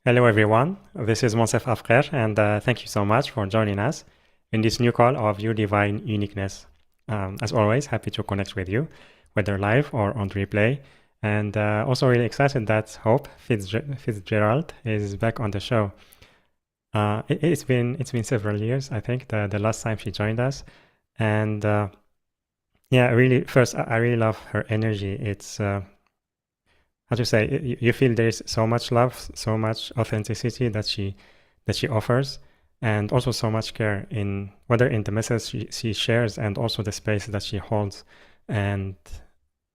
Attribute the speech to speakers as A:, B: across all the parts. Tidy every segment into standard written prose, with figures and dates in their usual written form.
A: Hello, everyone. This is Monsef Afrer, and thank you so much for joining us in this new call of Your Divine Uniqueness. As always, happy to connect with you, whether live or on replay. And also really excited that Hope Fitzgerald is back on the show. It's been several years, I think, the last time she joined us. And yeah, really, first, I really love her energy. It's how to say, you feel there's so much love, so much authenticity that she offers, and also so much care in whether in the message she shares and also the space that she holds. And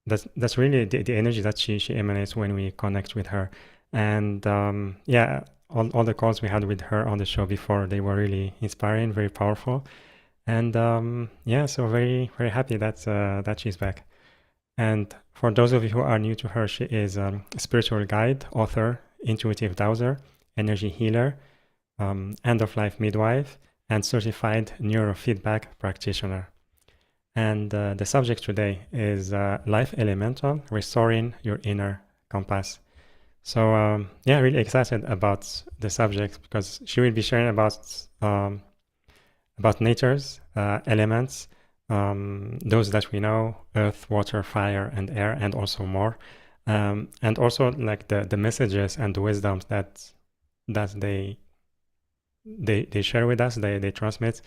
A: that's really the energy that she emanates when we connect with her. And yeah, all the calls we had with her on the show before, they were really inspiring, very powerful. And yeah, so very, very happy that she's back. And for those of you who are new to her, she is a spiritual guide, author, intuitive dowser, energy healer, end-of-life midwife, and certified neurofeedback practitioner. And the subject today is life elemental, restoring your inner compass. So yeah, really excited about the subject because she will be sharing about nature's elements, those that we know, earth, water, fire, and air, and also more. And also like the messages and the wisdoms that they share with us, they transmit,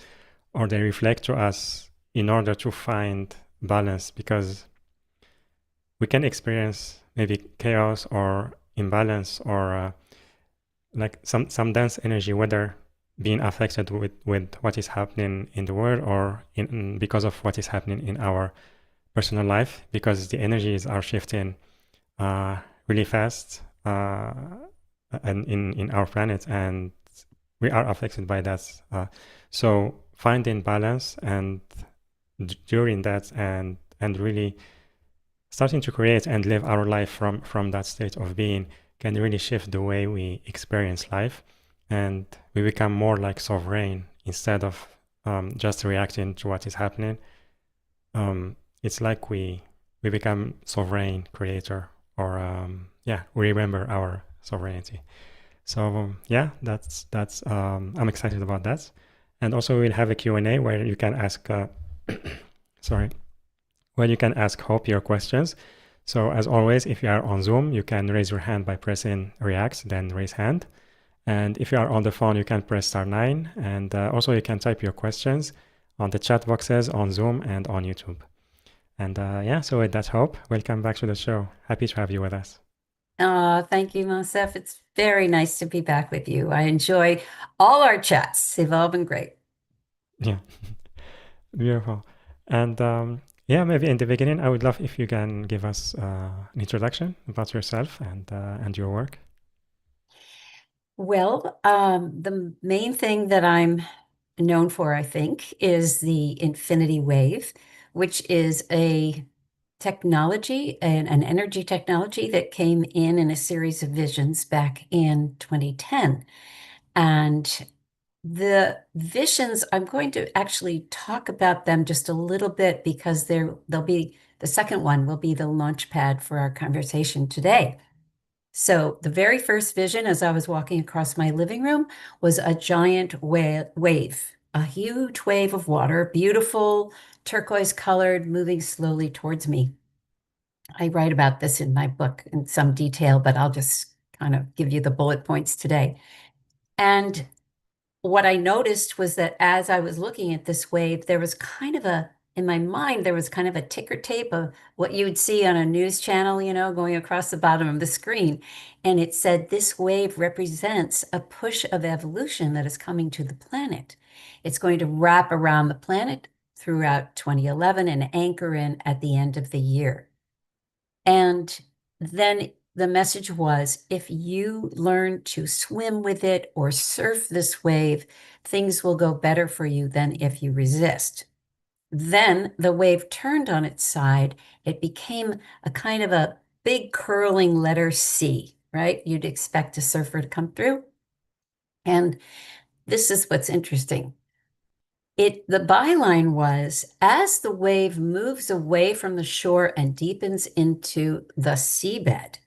A: or they reflect to us in order to find balance, because we can experience maybe chaos or imbalance or like some dense energy, whether being affected with what is happening in the world or because of what is happening in our personal life, because the energies are shifting really fast and in our planet, and we are affected by that. So finding balance and during that and really starting to create and live our life from that state of being can really shift the way we experience life, and we become more like sovereign instead of just reacting to what is happening. It's like we become sovereign creator, or yeah, we remember our sovereignty. So yeah, that's I'm excited about that. And also we'll have a Q&A where you can ask sorry, where you can ask Hope your questions. So as always, if you are on Zoom, you can raise your hand by pressing react, then raise hand. And if you are on the phone, you can press *9. And also you can type your questions on the chat boxes on Zoom and on YouTube. And yeah, so with that, Hope, welcome back to the show. Happy to have you with us.
B: Thank you, Monsef. It's very nice to be back with you. I enjoy all our chats. They've all been great.
A: Yeah, beautiful. And yeah, maybe in the beginning, I would love if you can give us an introduction about yourself and your work.
B: Well, the main thing that I'm known for, I think, is the infinity wave, which is a technology and an energy technology that came in a series of visions back in 2010. And the visions, I'm going to actually talk about them just a little bit because they'll be the second one will be the launch pad for our conversation today. So the very first vision as I was walking across my living room was a giant wave, a huge wave of water, beautiful, turquoise colored, moving slowly towards me. I write about this in my book in some detail, but I'll just kind of give you the bullet points today. And what I noticed was that as I was looking at this wave, there was kind of in my mind, there was kind of a ticker tape of what you would see on a news channel, going across the bottom of the screen. And it said, this wave represents a push of evolution that is coming to the planet. It's going to wrap around the planet throughout 2011 and anchor in at the end of the year. And then the message was, if you learn to swim with it or surf this wave, things will go better for you than if you resist. Then the wave turned on its side. It became a kind of a big curling letter C, right? You'd expect a surfer to come through. And this is what's interesting. The byline was, as the wave moves away from the shore and deepens into the seabed,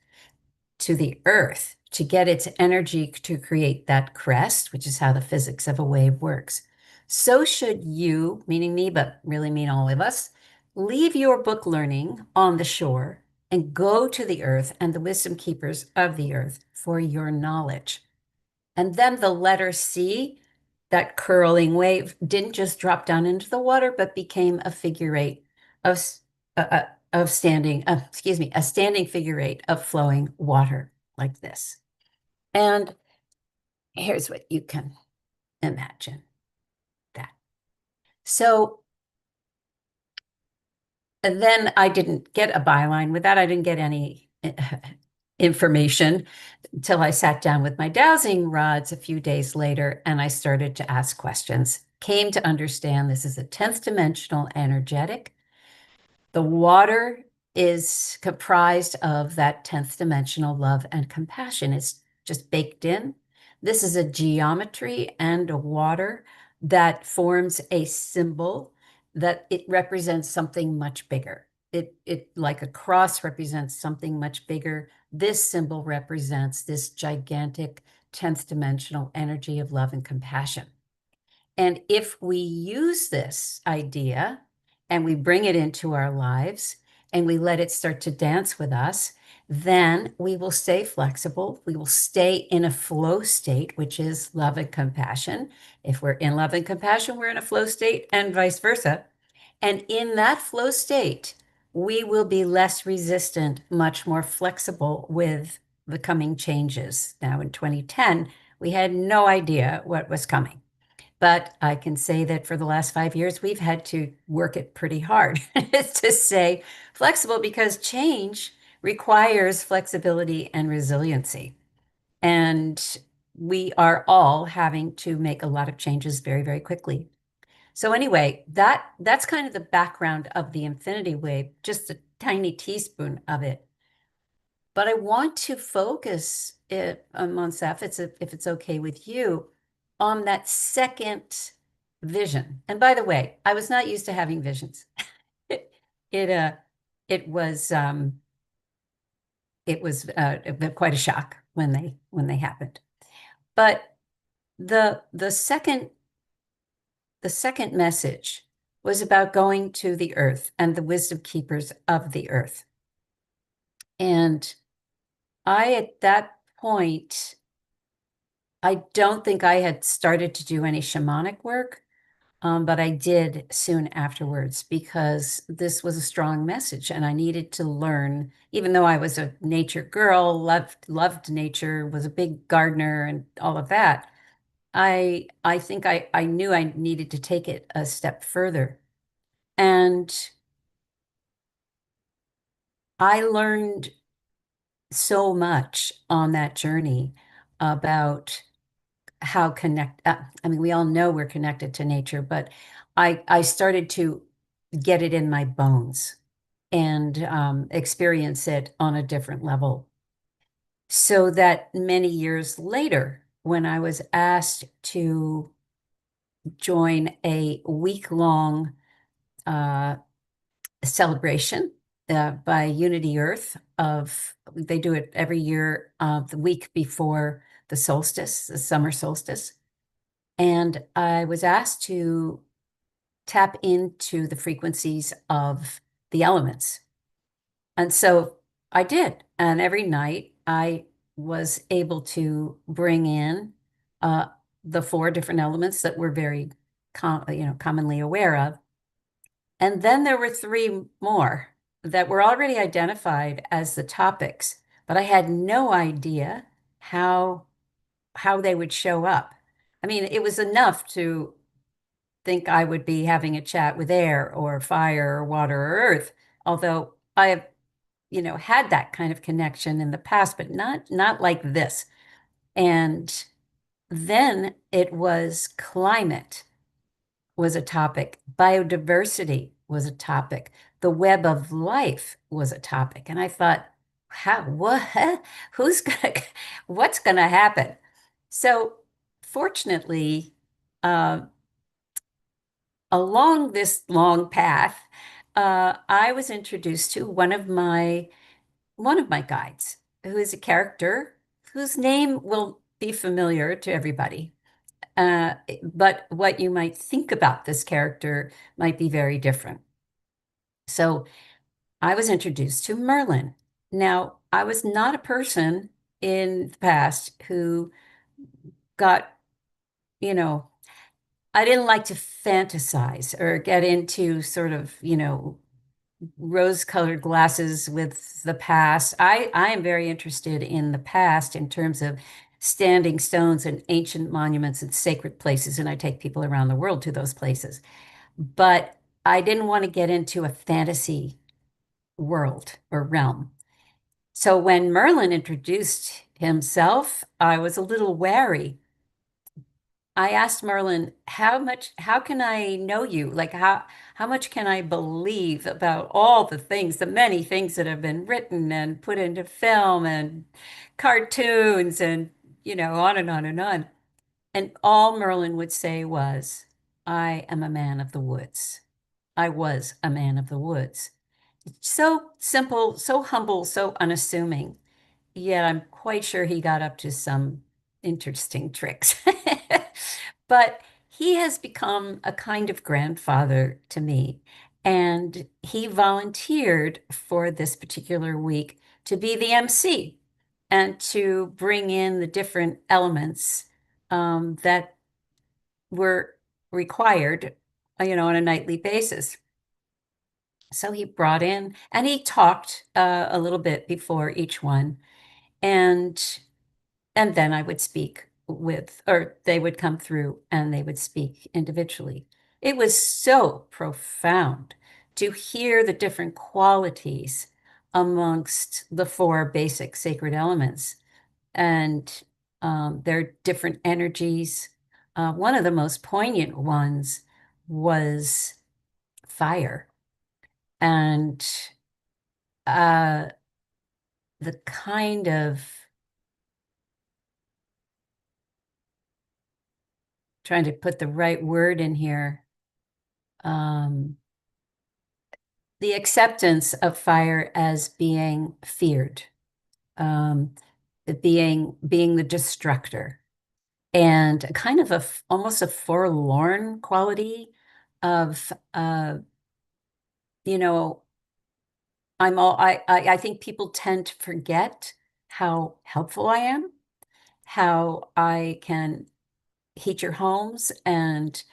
B: to the earth, to get its energy to create that crest, which is how the physics of a wave works. So should you, meaning me, but really mean all of us, leave your book learning on the shore and go to the earth and the wisdom keepers of the earth for your knowledge. And then the letter C, that curling wave, didn't just drop down into the water, but became a figure eight of, of standing, a standing figure eight of flowing water like this. And here's what you can imagine that. So and then I didn't get a byline with that. I didn't get any information until I sat down with my dowsing rods a few days later and I started to ask questions. Came to understand this is a 10th dimensional energetic. The water is comprised of that 10th dimensional love and compassion. It's just baked in. This is a geometry and a water that forms a symbol that it represents something much bigger. It like a cross represents something much bigger. This symbol represents this gigantic 10th dimensional energy of love and compassion. And if we use this idea and we bring it into our lives and we let it start to dance with us, then we will stay flexible. We will stay in a flow state, which is love and compassion. If we're in love and compassion, we're in a flow state and vice versa. And in that flow state, we will be less resistant, much more flexible with the coming changes. Now, in 2010, we had no idea what was coming. But I can say that for the last 5 years, we've had to work it pretty hard to stay flexible because change requires flexibility and resiliency. And we are all having to make a lot of changes very, very quickly. So anyway, that's kind of the background of the infinity wave, just a tiny teaspoon of it. But I want to focus it, Monsef, if it's okay with you, on that second vision. And by the way, I was not used to having visions. It it uh it was quite a shock when they happened. But the second message was about going to the earth and the wisdom keepers of the earth. And I, at that point, I don't think I had started to do any shamanic work, but I did soon afterwards because this was a strong message and I needed to learn, even though I was a nature girl, loved nature, was a big gardener and all of that. I think I knew I needed to take it a step further. And I learned so much on that journey about how I mean, we all know we're connected to nature, but I started to get it in my bones and experience it on a different level. So that many years later, when I was asked to join a week-long celebration by Unity Earth they do it every year, the week before the solstice, the summer solstice. And I was asked to tap into the frequencies of the elements. And so I did. And every night I was able to bring in the four different elements that we're very commonly aware of. And then there were three more that were already identified as the topics, but I had no idea how they would show up. I mean, it was enough to think I would be having a chat with air or fire or water or earth, although I have, had that kind of connection in the past, but not like this. And then it was climate was a topic, biodiversity was a topic, the web of life was a topic. And I thought, what, what's gonna happen? So fortunately, uh, along this long path, I was introduced to one of my guides, who is a character whose name will be familiar to everybody. But what you might think about this character might be very different. So I was introduced to Merlin. Now, I was not a person in the past who got, you know, I didn't like to fantasize or get into sort of, rose-colored glasses with the past. I am very interested in the past in terms of standing stones and ancient monuments and sacred places, and I take people around the world to those places. But I didn't want to get into a fantasy world or realm. So when Merlin introduced himself, I was a little wary. I asked Merlin, how can I know you? Like how much can I believe about all the things, the many things that have been written and put into film and cartoons and, on and on and on. And all Merlin would say was, I am a man of the woods. I was a man of the woods. So simple, so humble, so unassuming. Yet I'm quite sure he got up to some interesting tricks. But he has become a kind of grandfather to me. And he volunteered for this particular week to be the MC and to bring in the different elements that were required, on a nightly basis. So he brought in and he talked a little bit before each one. And and then I would speak with, or they would come through and they would speak individually. It was so profound to hear the different qualities amongst the four basic sacred elements and their different energies. One of the most poignant ones was fire. And uh, the kind of trying to put the right word in here, um, the acceptance of fire as being feared, um, being the destructor, and kind of almost a forlorn quality of, you know, I think people tend to forget how helpful I am, how I can heat your homes and,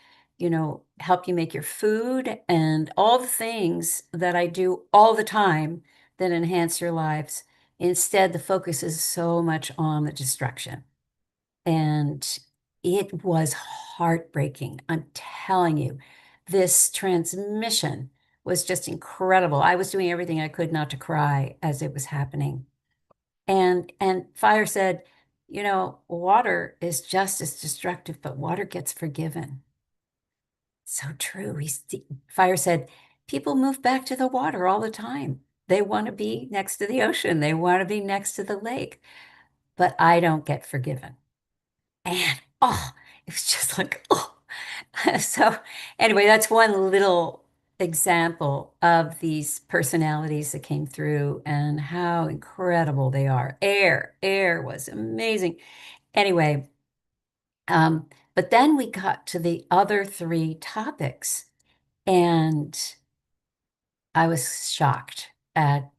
B: help you make your food and all the things that I do all the time that enhance your lives. Instead, the focus is so much on the destruction. And it was heartbreaking. I'm telling you, this transmission was just incredible. I was doing everything I could not to cry as it was happening. And Fire said, water is just as destructive, but water gets forgiven. So true. Fire said, people move back to the water all the time. They want to be next to the ocean. They want to be next to the lake, but I don't get forgiven. And it was just like, oh. So anyway, that's one little example of these personalities that came through and how incredible they are. Air was amazing. Anyway, but then we got to the other three topics, and I was shocked at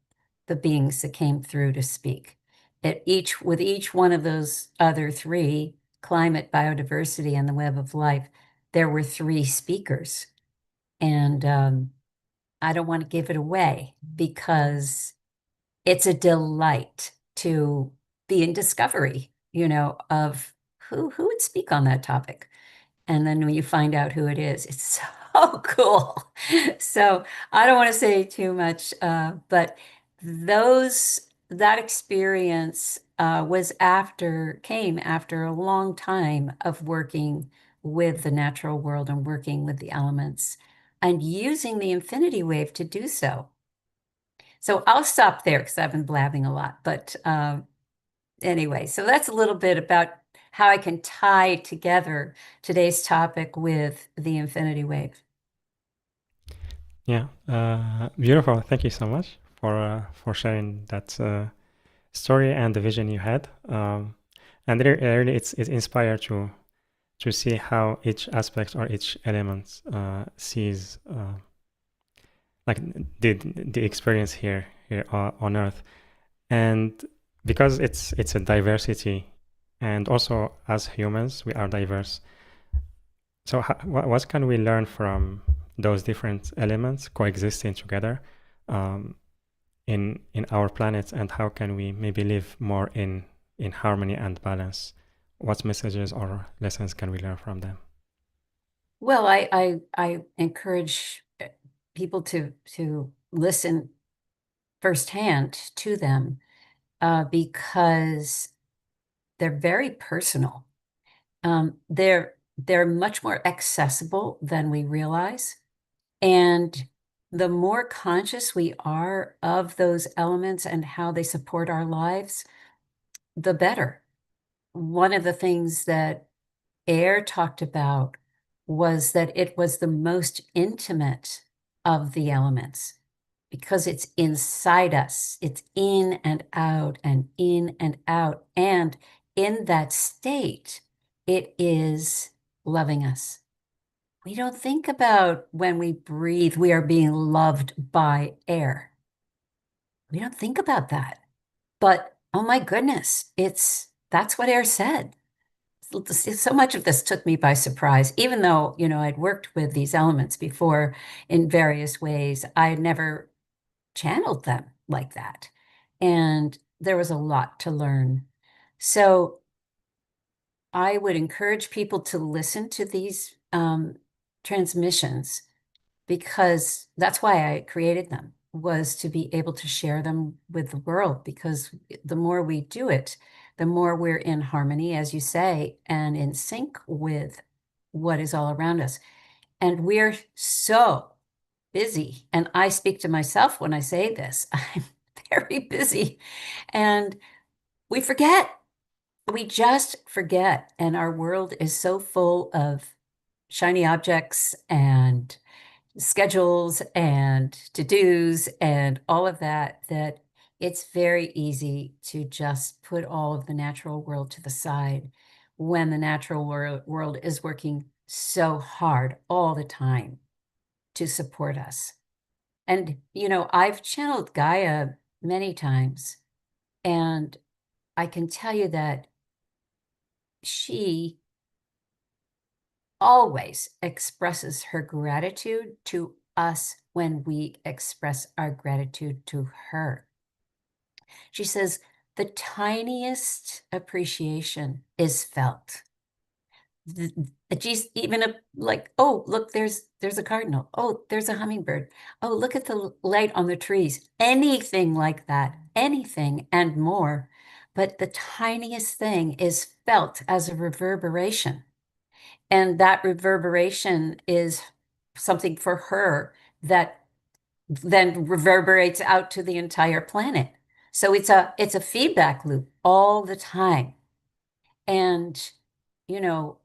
B: the beings that came through to speak. With each one of those other three, climate, biodiversity, and the web of life, there were three speakers. And I don't want to give it away because it's a delight to be in discovery, of who would speak on that topic. And then when you find out who it is, it's so cool. So I don't want to say too much, but that experience came after a long time of working with the natural world and working with the elements and using the infinity wave to do so. So I'll stop there because I've been blabbing a lot. But anyway, so that's a little bit about how I can tie together today's topic with the infinity wave.
A: Yeah, beautiful. Thank you so much for sharing that story and the vision you had. And really, it's inspired to see how each aspect or each element sees like the experience here on Earth. And because it's a diversity, and also as humans we are diverse. So what can we learn from those different elements coexisting together um, in our planet, and how can we maybe live more in harmony and balance? What messages or lessons can we learn from them?
B: Well, I encourage people to listen firsthand to them because they're very personal. They're much more accessible than we realize. And the more conscious we are of those elements and how they support our lives, the better. One of the things that Air talked about was that it was the most intimate of the elements because it's inside us. It's in and out and in and out. And in that state, it is loving us. We don't think about when we breathe, we are being loved by air. We don't think about that. But oh my goodness, that's what air said. So much of this took me by surprise, even though, I'd worked with these elements before in various ways. I had never channeled them like that. And there was a lot to learn. So I would encourage people to listen to these transmissions because that's why I created them, was to be able to share them with the world, because the more we do it, the more we're in harmony, as you say, and in sync with what is all around us. And we're so busy. And I speak to myself when I say this. I'm very busy. And we forget. We just forget. And our world is so full of shiny objects and schedules and to-dos and all of that, that it's very easy to just put all of the natural world to the side when the natural world is working so hard all the time to support us. And, I've channeled Gaia many times, and I can tell you that she always expresses her gratitude to us when we express our gratitude to her. She says, the tiniest appreciation is felt. She's even like, oh, look, there's a cardinal. Oh, there's a hummingbird. Oh, look at the light on the trees. Anything like that, anything and more. But the tiniest thing is felt as a reverberation. And that reverberation is something for her that then reverberates out to the entire planet. So it's a feedback loop all the time. And, you know,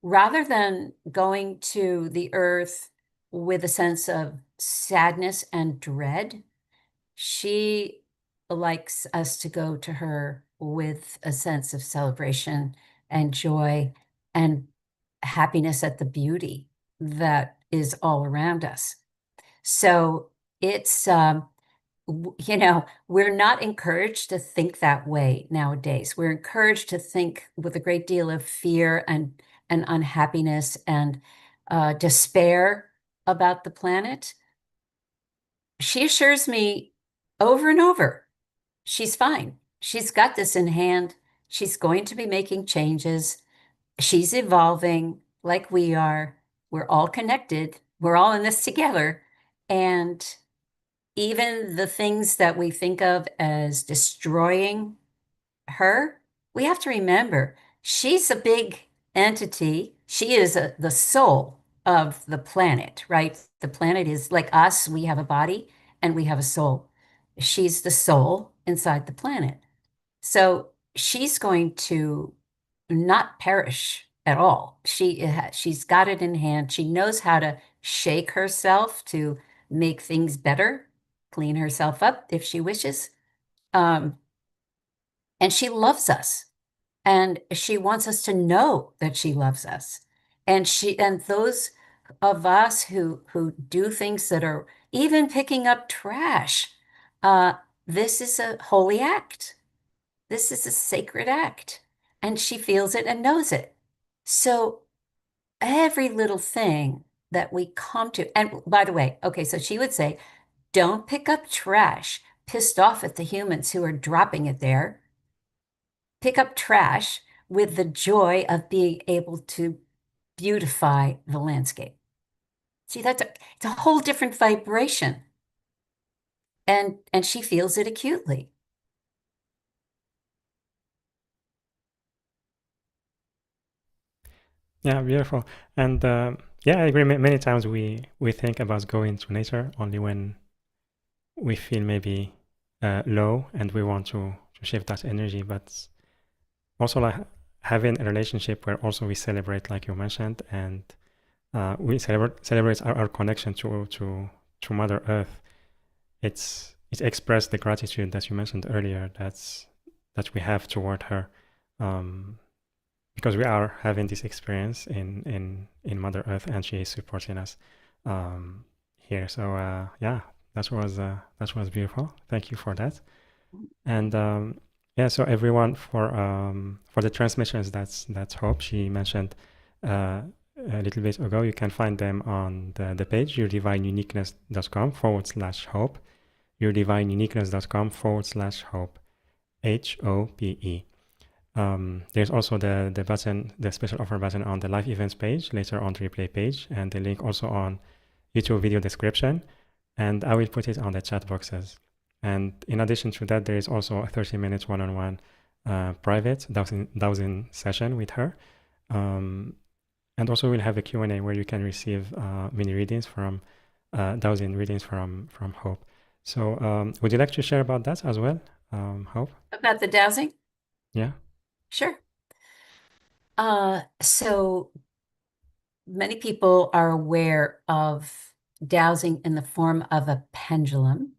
B: rather than going to the earth with a sense of sadness and dread, she likes us to go to her with a sense of celebration and joy and happiness at the beauty that is all around us. So it's, we're not encouraged to think that way nowadays. We're encouraged to think with a great deal of fear and unhappiness and despair about the planet. She assures me over and over, she's fine. She's got this in hand. She's going to be making changes. She's evolving like we are. We're all connected. We're all in this together. And even the things that we think of as destroying her, we have to remember she's a big entity. She is the soul of the planet, right? The planet is like us. We have a body and we have a soul. She's the soul inside the planet. So she's going to not perish at all. She's got it in hand. She knows how to shake herself to make things better, clean herself up if she wishes. Um, And she loves us. And she wants us to know that she loves us. And those of us who do things that are even picking up trash, uh, this is a holy act. This is a sacred act. And she feels it and knows it. So every little thing that we come to, and by the way, okay, so she would say, don't pick up trash, pissed off at the humans who are dropping it there. Pick up trash with the joy of being able to beautify the landscape. See, it's a whole different vibration. And she feels it acutely.
A: Yeah, beautiful. And yeah, I agree. Many times we think about going to nature only when we feel maybe low and we want to shift that energy. But also like having a relationship where also we celebrate, like you mentioned, and we celebrate our connection to Mother Earth. It's expressed the gratitude that you mentioned earlier. That we have toward her. Um, because we are having this experience in Mother Earth, and she is supporting us um, here. So yeah, that was beautiful. Thank you for that. And yeah, so everyone for the transmissions, that's Hope. She mentioned uh, a little bit ago. You can find them on the page yourdivineuniqueness.com/hope. yourdivineuniqueness.com/hope. HOPE. There's also the button, the special offer button on the live events page, later on the replay page, and the link also on YouTube video description. And I will put it on the chat boxes. And in addition to that, there is also a 30-minute one-on-one private dowsing session with her. And also we'll have a Q&A where you can receive mini readings from dowsing readings from Hope. So would you like to share about that as well, Hope?
B: About the dowsing?
A: Yeah.
B: Sure. So many people are aware of dowsing in the form of a pendulum.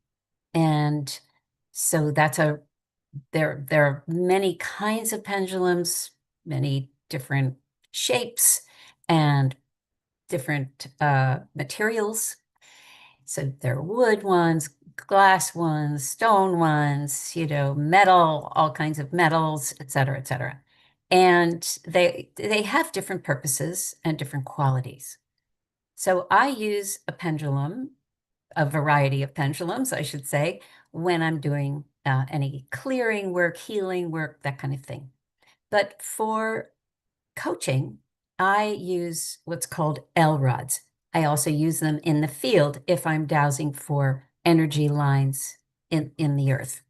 B: And so there are many kinds of pendulums, many different shapes and different materials. So there are wood ones, glass ones, stone ones, metal, all kinds of metals, et cetera, et cetera. And they have different purposes and different qualities. So I use a pendulum, a variety of pendulums, I should say, when I'm doing any clearing work, healing work, that kind of thing. But for coaching, I use what's called L rods. I also use them in the field if I'm dowsing for energy lines in the earth.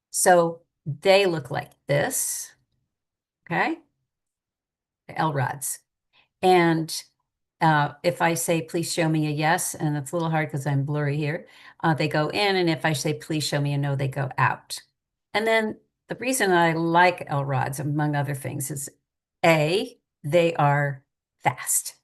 B: So they look like this, okay? L rods. And if I say, please show me a yes, and it's a little hard because I'm blurry here, they go in. And if I say, please show me a no, they go out. And then the reason I like L rods, among other things, is A, they are fast,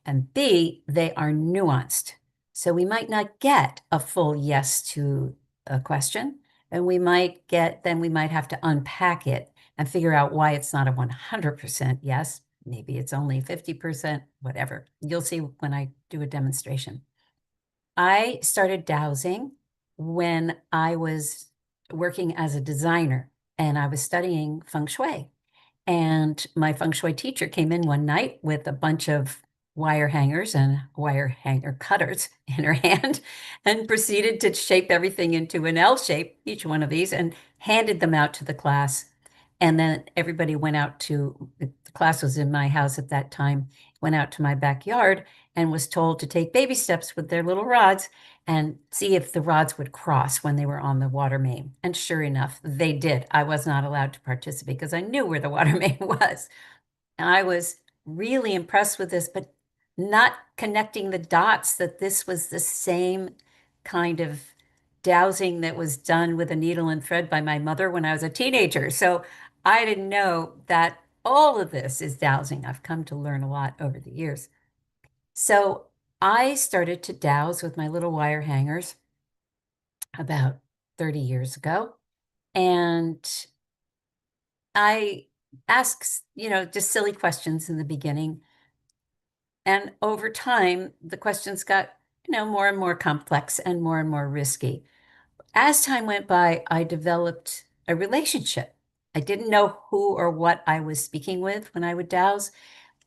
B: and B, they are nuanced. So we might not get a full yes to a question, and then we might have to unpack it and figure out why it's not a 100% yes. Maybe it's only 50%, whatever. You'll see when I do a demonstration. I started dowsing when I was working as a designer, and I was studying feng shui. And my feng shui teacher came in one night with a bunch of wire hangers and wire hanger cutters in her hand and proceeded to shape everything into an L shape, each one of these, and handed them out to the class. And then everybody went out the class was in my house at that time, went out to my backyard and was told to take baby steps with their little rods and see if the rods would cross when they were on the water main. And sure enough, they did. I was not allowed to participate because I knew where the water main was. And I was really impressed with this, but not connecting the dots that this was the same kind of dowsing that was done with a needle and thread by my mother when I was a teenager. So I didn't know that all of this is dowsing. I've come to learn a lot over the years. So I started to dowse with my little wire hangers about 30 years ago. And I ask, just silly questions in the beginning. And over time, the questions got, more and more complex and more risky. As time went by, I developed a relationship. I didn't know who or what I was speaking with when I would douse,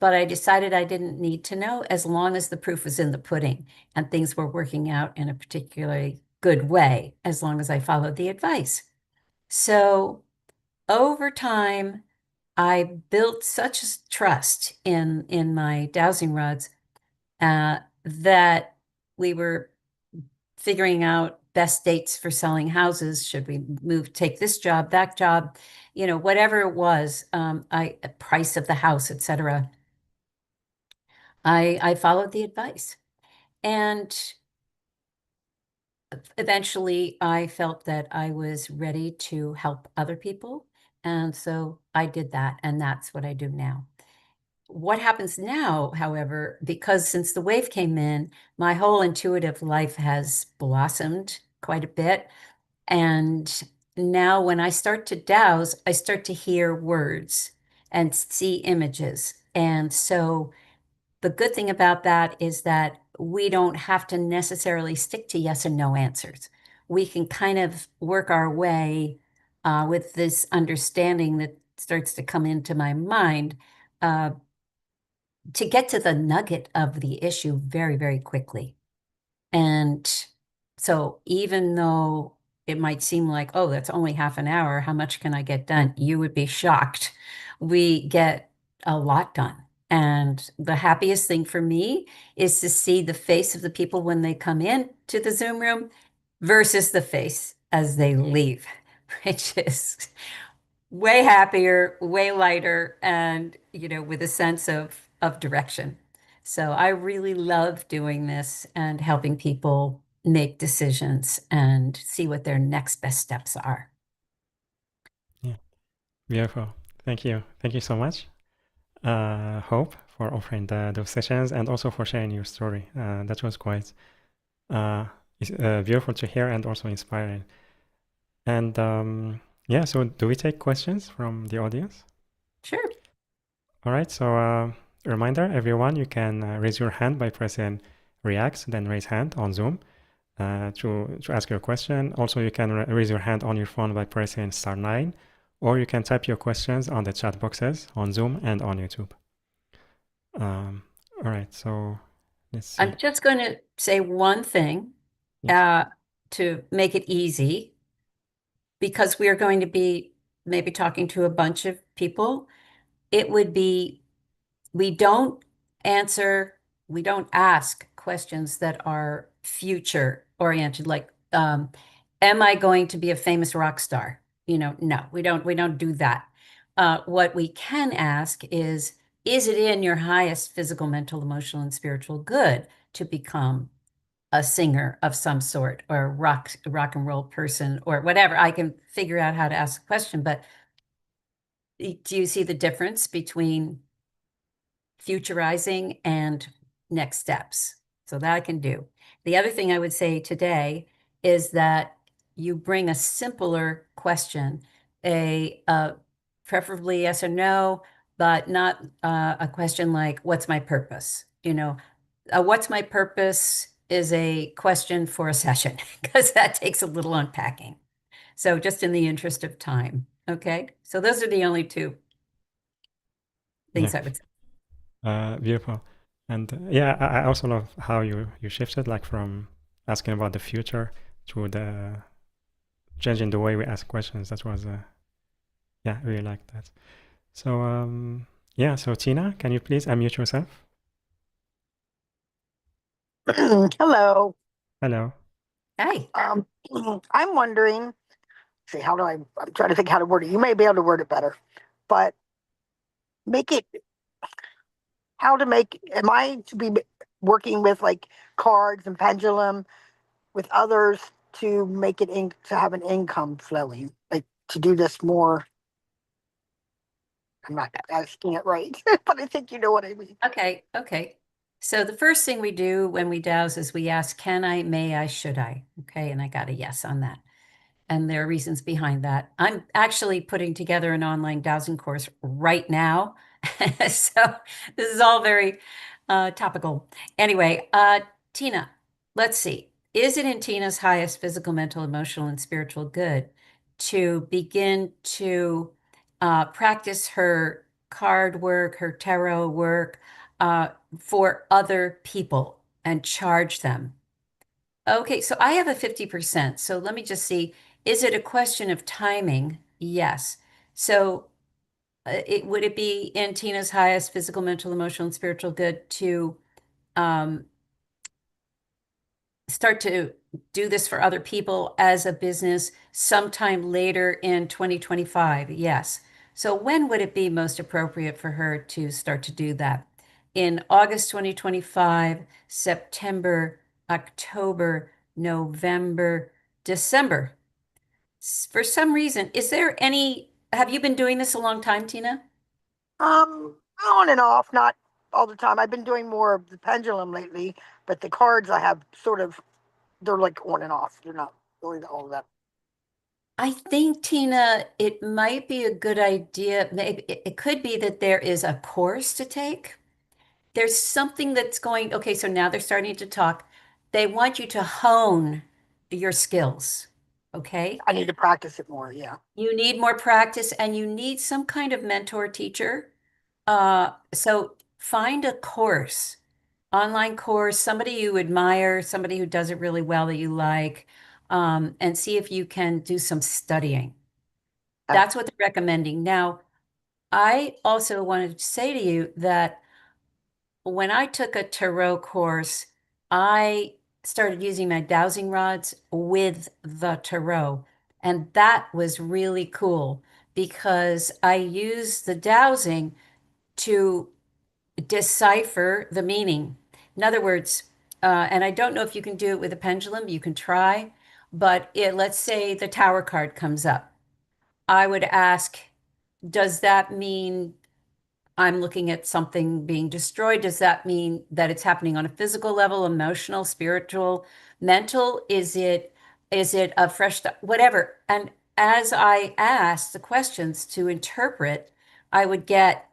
B: but I decided I didn't need to know as long as the proof was in the pudding and things were working out in a particularly good way, as long as I followed the advice. So over time, I built such trust in my dowsing rods that we were figuring out best dates for selling houses. Should we take this job, that job, whatever it was, price of the house, etc. I followed the advice. And eventually I felt that I was ready to help other people. And so I did that. And that's what I do now. What happens now, however, because since the wave came in, my whole intuitive life has blossomed quite a bit. And now when I start to douse, I start to hear words and see images. And so the good thing about that is that we don't have to necessarily stick to yes and no answers. We can kind of work our way with this understanding that starts to come into my mind uh, to get to the nugget of the issue very quickly. And so even though it might seem like, oh, that's only half an hour, how much can I get done? You would be shocked. We get a lot done. And the happiest thing for me is to see the face of the people when they come in to the Zoom room versus the face as they leave, which is way happier, way lighter, and with a sense of direction. So I really love doing this and helping people make decisions and see what their next best steps are.
A: Yeah, beautiful. Thank you so much, Hope, for offering those sessions and also for sharing your story. That was quite uh, beautiful to hear and also inspiring. And yeah, so do we take questions from the audience?
B: Sure.
A: All right, so reminder, everyone, you can raise your hand by pressing react, then raise hand on Zoom to ask your question. Also, you can raise your hand on your phone by pressing *9, or you can type your questions on the chat boxes on Zoom and on YouTube. All right, so let's see.
B: I'm just going to say one thing
A: Yes.
B: to make it easy, because we are going to be maybe talking to a bunch of people. It would be we don't answer, we don't ask questions that are future oriented, like, am I going to be a famous rock star? No, we don't do that. What we can ask is it in your highest physical, mental, emotional, and spiritual good to become a singer of some sort or a rock and roll person or whatever? I can figure out how to ask a question, but do you see the difference between futurizing and next steps? So that I can do. The other thing I would say today is that you bring a simpler question, preferably yes or no, but not a question like, what's my purpose? What's my purpose is a question for a session because that takes a little unpacking. So just in the interest of time. Okay. So those are the only two
A: Yeah,
B: things I would say.
A: beautiful. And yeah, I also love how you shifted like from asking about the future to the changing the way we ask questions. That was yeah, I really like that. So yeah, so Tina, can you please unmute yourself?
C: Hello.
A: Hello.
B: Hey.
C: I'm wondering, see, I'm trying to think how to word it. You may be able to word it better, but make it, am I to be working with like cards and pendulum with others to make it to have an income flowing, like to do this more? I'm not asking it right, but I think you know what I mean.
B: Okay. So the first thing we do when we douse is we ask, can I, may I, should I? Okay, and I got a yes on that. and there are reasons behind that. I'm actually putting together an online dowsing course right now. So this is all very topical. Anyway, Tina, let's see. Is it in Tina's highest physical, mental, emotional, and spiritual good to begin to practice her card work, her tarot work for other people and charge them? Okay, so I have a 50%. So let me just see. Is it a question of timing? Yes. So would it be in Tina's highest physical, mental, emotional, and spiritual good to um, start to do this for other people as a business sometime later in 2025? Yes. So when would it be most appropriate for her to start to do that? In August 2025, September, October, November, December. For some reason, have you been doing this a long time, Tina?
C: On and off, not all the time. I've been doing more of the pendulum lately, but the cards I have sort of, they're like on and off. They're not really all that.
B: I think, Tina, it might be a good idea. Maybe it could be that there is a course to take. There's something that's going, okay, so now they're starting to talk. They want you to hone your skills. Okay.
C: I need to practice it more. Yeah.
B: You need more practice and you need some kind of mentor teacher. So find a course, online course, somebody you admire, somebody who does it really well that you like, and see if you can do some studying.
C: Okay.
B: That's what they're recommending. Now, I also wanted to say to you that when I took a tarot course, I started using my dowsing rods with the tarot. And that was really cool because I used the dowsing to decipher the meaning. In other words, and I don't know if you can do it with a pendulum, you can try, but let's say the Tower card comes up. I would ask, does that mean I'm looking at something being destroyed? Does that mean that it's happening on a physical level, emotional, spiritual, mental? Is it a fresh whatever? And as I asked the questions to interpret, I would get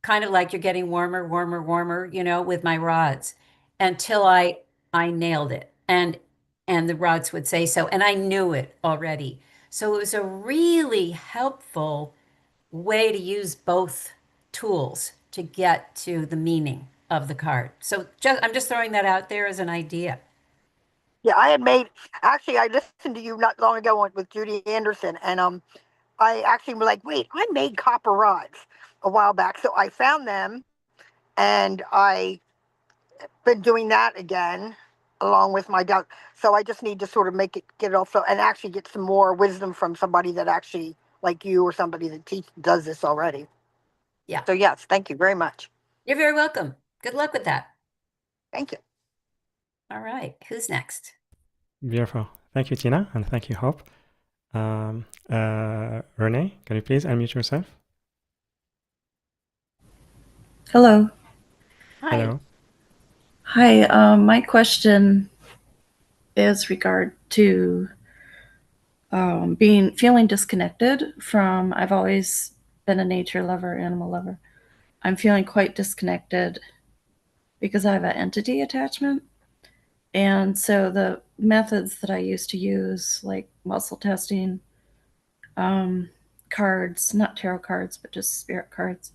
B: kind of like you're getting warmer, warmer, warmer, with my rods until I nailed it. And the rods would say so, and I knew it already. So it was a really helpful way to use both tools to get to the meaning of the card. So I'm just throwing that out there as an idea.
C: Yeah. Actually, I listened to you not long ago with Judy Anderson, and I actually was like, wait, I made copper rods a while back. So I found them and I been doing that again along with my doubt. So I just need to sort of get it off, and actually get some more wisdom from somebody that actually, like you or somebody that does this already.
B: Yeah,
C: So yes, thank you very much.
B: you're very welcome. Good luck with that.
C: Thank you.
B: All right, who's next?
A: Beautiful. Thank you, Tina, and thank you, Hope. Renee, can you please unmute yourself?
D: Hello.
B: Hi.
A: Hello.
D: Hi. My question is regard to feeling disconnected from. I've always been a nature lover, animal lover. I'm feeling quite disconnected because I have an entity attachment. And so the methods that I used to use, like muscle testing, cards, not tarot cards, but just spirit cards,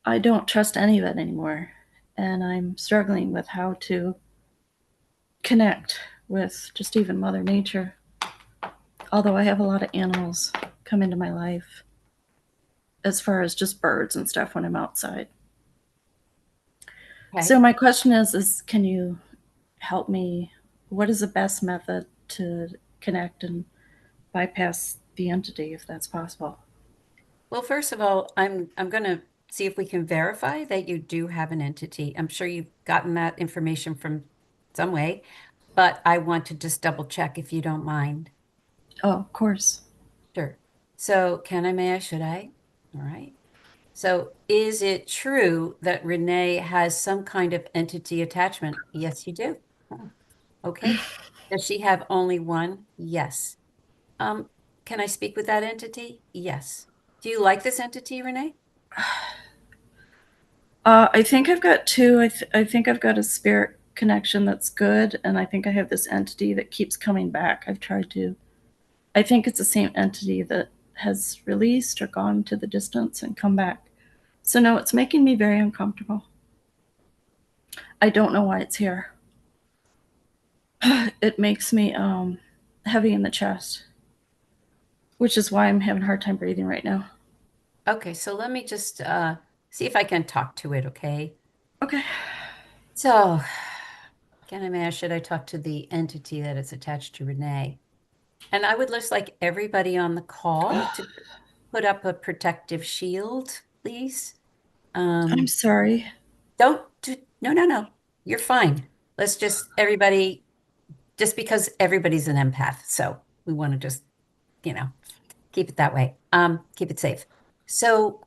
D: I don't trust any of it anymore. And I'm struggling with how to connect with just even Mother Nature. Although I have a lot of animals come into my life, as far as just birds and stuff when I'm outside.
B: Okay.
D: So my question is can you help me? What is the best method to connect and bypass the entity, if that's possible?
B: Well, first of all, I'm going to see if we can verify that you do have an entity. I'm sure you've gotten that information from some way, but I want to just double check if you don't mind.
D: Oh, of course.
B: Sure. So, can I, may I, should I? All right. So, is it true that Renee has some kind of entity attachment? Yes, you do. Oh, okay. Does she have only one? Yes. Can I speak with that entity? Yes. Do you like this entity, Renee?
D: I think I've got two. I think I've got a spirit connection that's good, and I think I have this entity that keeps coming back. I've tried to. I think it's the same entity that has released or gone to the distance and come back. So no, it's making me very uncomfortable. I don't know why it's here. It makes me heavy in the chest, which is why I'm having a hard time breathing right now.
B: Okay, so let me just see if I can talk to it, okay?
D: Okay.
B: So, should I talk to the entity that is attached to Renee? And I would just like everybody on the call to put up a protective shield, please.
D: I'm sorry.
B: No, no, no. You're fine. Let's just everybody, just because everybody's an empath, so we want to just, keep it that way. Keep it safe. So,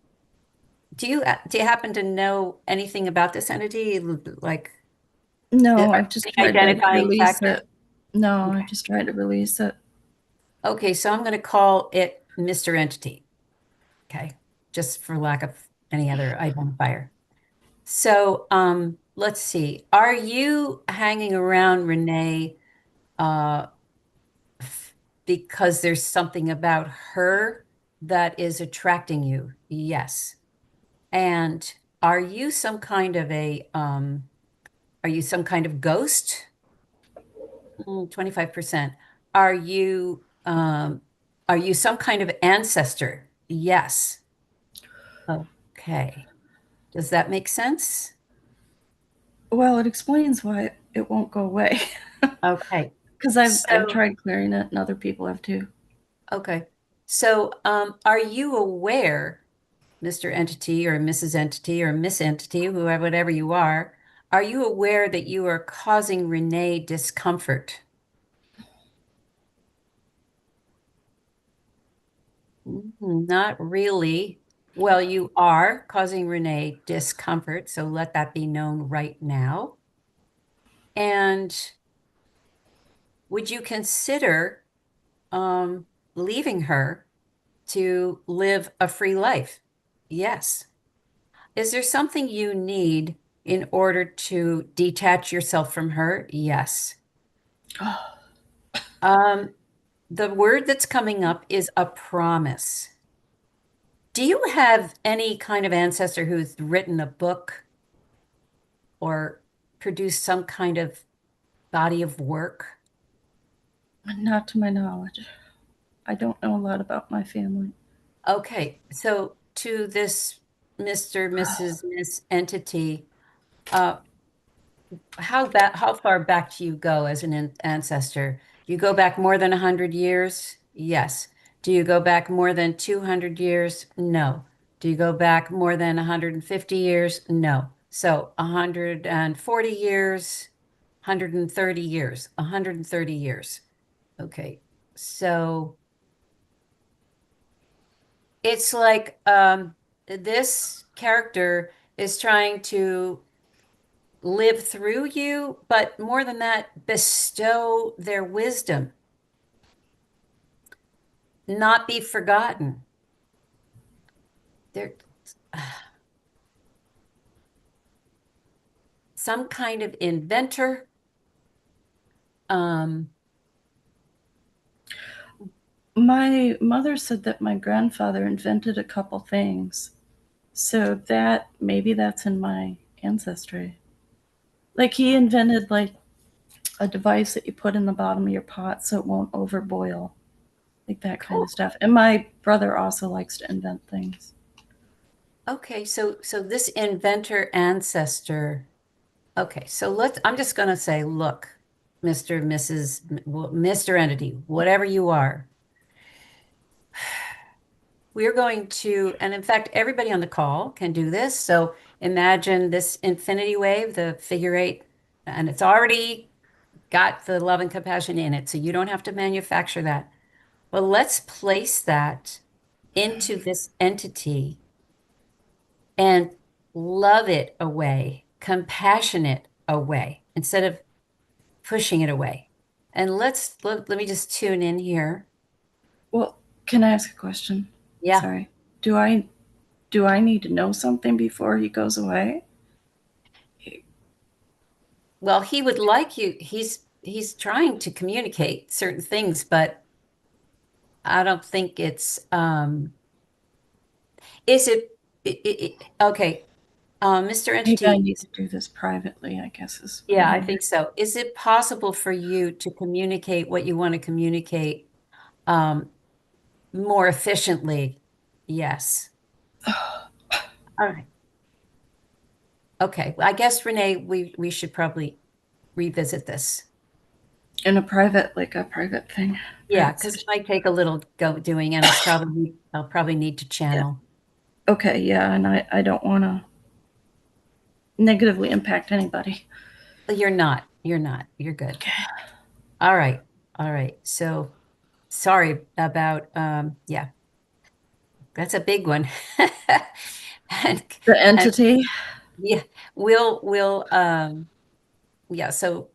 B: do you happen to know anything about this entity? Like,
D: No,
B: are
D: I've just
B: any
D: tried to
B: identifying
D: release
B: factor?
D: it. No,
B: Okay.
D: I've just tried to release it.
B: Okay, so I'm going to call it Mr. Entity. Okay, just for lack of any other identifier. So, let's see. Are you hanging around Renee because there's something about her that is attracting you? Yes. And are you some kind of ghost? 25%. Are you um are you some kind of ancestor? Yes. Okay. Does that make sense?
D: Well, it explains why it won't go away.
B: Okay.
D: Because I've
B: So,
D: tried clearing it, and other people have too.
B: okay. So, are you aware, Mr. Entity or Mrs. Entity or Miss Entity, whoever, whatever you are you aware that you are causing Renee discomfort? Not really. Well, you are causing Renee discomfort, so let that be known right now. And would you consider leaving her to live a free life? Yes. Is there something you need in order to detach yourself from her? Yes. Um, the word that's coming up is a promise. Do you have any kind of ancestor who's written a book or produced some kind of body of work?
D: Not to my knowledge. I don't know a lot about my family.
B: Okay, so to this Mr., Mrs., Miss entity, uh, how far back do you go as an ancestor? Do you go back more than 100 years? Yes. Do you go back more than 200 years? No. Do you go back more than 150 years? No. So 140 years, 130 years, 130 years. Okay. So it's like this character is trying to live through you, but more than that, bestow their wisdom, not be forgotten. They're some kind of inventor. Um,
D: My mother said that my grandfather invented a couple things. So that maybe that's in my ancestry. Like he invented like a device that you put in the bottom of your pot so it won't overboil. Like that kind of stuff. And my brother also likes to invent things.
B: okay, so this inventor ancestor. Okay, so I'm just gonna say, look, Mr., Mrs., Mr. Entity, whatever you are, we're going to, and in fact, everybody on the call can do this. So imagine this infinity wave, the figure eight, and it's already got the love and compassion in it. So you don't have to manufacture that. But let's place that into this entity and love it away, compassionate away, instead of pushing it away. And let me just tune in here.
D: Well, can I ask a question?
B: Yeah.
D: Sorry. Do I need to know something before he goes away?
B: Well, he would like you. He's trying to communicate certain things, but I don't think it's is okay. Mr.
D: Maybe I
B: Entity,
D: need to do this privately, I guess is what
B: yeah,
D: I'm
B: I
D: wondering.
B: think so. Is it possible for you to communicate what you want to communicate more efficiently? Yes. All right. Okay. Well, I guess Renee, we should probably revisit this.
D: In a private thing.
B: Yeah,
D: Private
B: because it
D: session.
B: might take a little doing, and I'll probably need to channel.
D: Okay, yeah, and I don't want to negatively impact anybody.
B: You're not. You're not. You're good.
D: Okay.
B: All right. All right. So sorry about yeah, that's a big one. And
D: The
B: and
D: entity.
B: yeah, we'll yeah, so